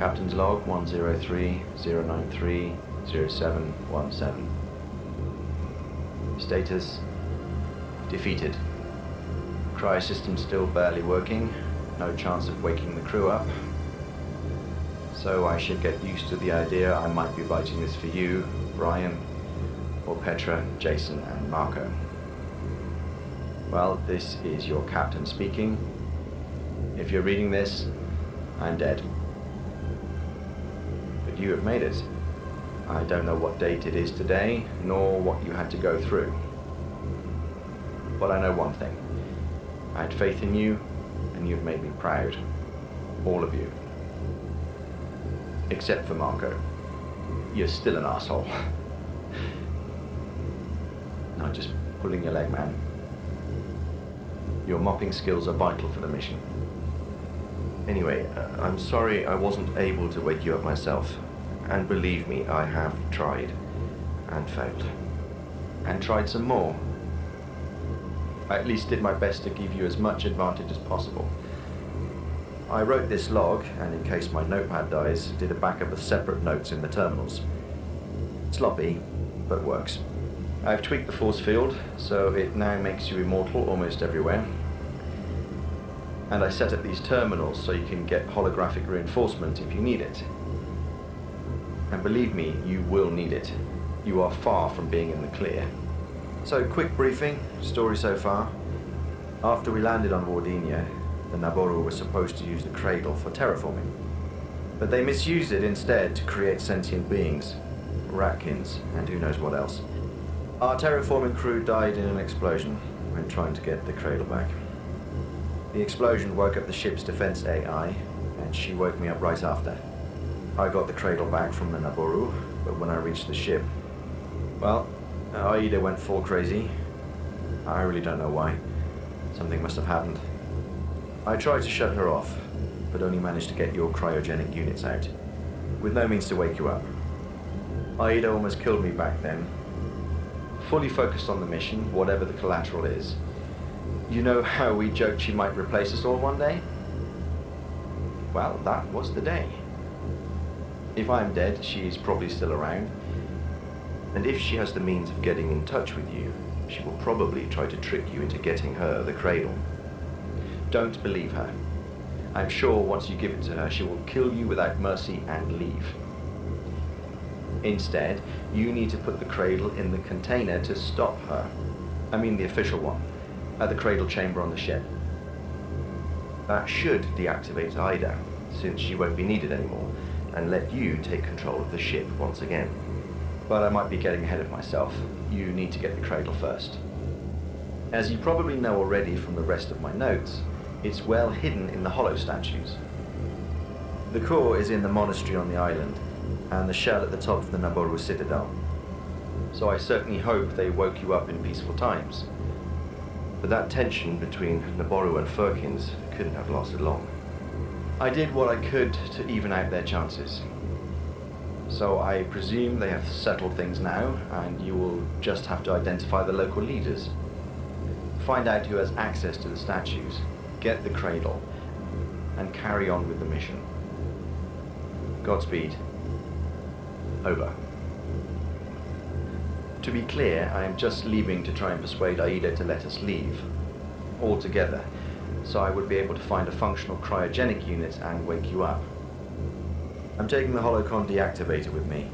Captain's log 103-093-0717. Status: defeated. Cryo system still barely working. No chance of waking the crew up. So I should get used to the idea I might be writing this for you, Brian, or Petra, Jason, and Marco. Well, this is your captain speaking. If you're reading this, I'm dead. But you have made it. I don't know what date it is today, nor what you had to go through. But I know one thing. I had faith in you, and you've made me proud. All of you. Except for Marco. You're still an asshole. No, just pulling your leg, man. Your mopping skills are vital for the mission. Anyway, I'm sorry I wasn't able to wake you up myself. And believe me, I have tried. And failed. And tried some more. I at least did my best to give you as much advantage as possible. I wrote this log, and in case my notepad dies, did a backup of separate notes in the terminals. Sloppy, but works. I've tweaked the force field, so it now makes you immortal almost everywhere. And I set up these terminals so you can get holographic reinforcement if you need it. And believe me, you will need it. You are far from being in the clear. So, quick briefing, story so far. After we landed on Wardinia, the Naboru were supposed to use the cradle for terraforming. But they misused it instead to create sentient beings, ratkins, and who knows what else. Our terraforming crew died in an explosion when trying to get the cradle back. The explosion woke up the ship's defense AI, and she woke me up right after. I got the cradle back from the Naboru, but when I reached the ship, well, Aida went full crazy. I really don't know why. Something must have happened. I tried to shut her off, but only managed to get your cryogenic units out, with no means to wake you up. Aida almost killed me back then. Fully focused on the mission, whatever the collateral is. You know how we joked she might replace us all one day? Well, that was the day. If I'm dead, she is probably still around. And if she has the means of getting in touch with you, she will probably try to trick you into getting her the cradle. Don't believe her. I'm sure once you give it to her, she will kill you without mercy and leave. Instead, you need to put the cradle in the container to stop her. I mean the official one, at the cradle chamber on the ship. That should deactivate Ida, since she won't be needed anymore, and let you take control of the ship once again. But I might be getting ahead of myself. You need to get the cradle first. As you probably know already from the rest of my notes, it's well hidden in the hollow statues. The core is in the monastery on the island, and the shell at the top of the Naboru citadel. So I certainly hope they woke you up in peaceful times. But that tension between Naboru and Firkins couldn't have lasted long. I did what I could to even out their chances. So I presume they have settled things now, and you will just have to identify the local leaders. Find out who has access to the statues, get the cradle, and carry on with the mission. Godspeed. Over. To be clear, I am just leaving to try and persuade Aida to let us leave. Altogether, so I would be able to find a functional cryogenic unit and wake you up. I'm taking the holocron deactivator with me.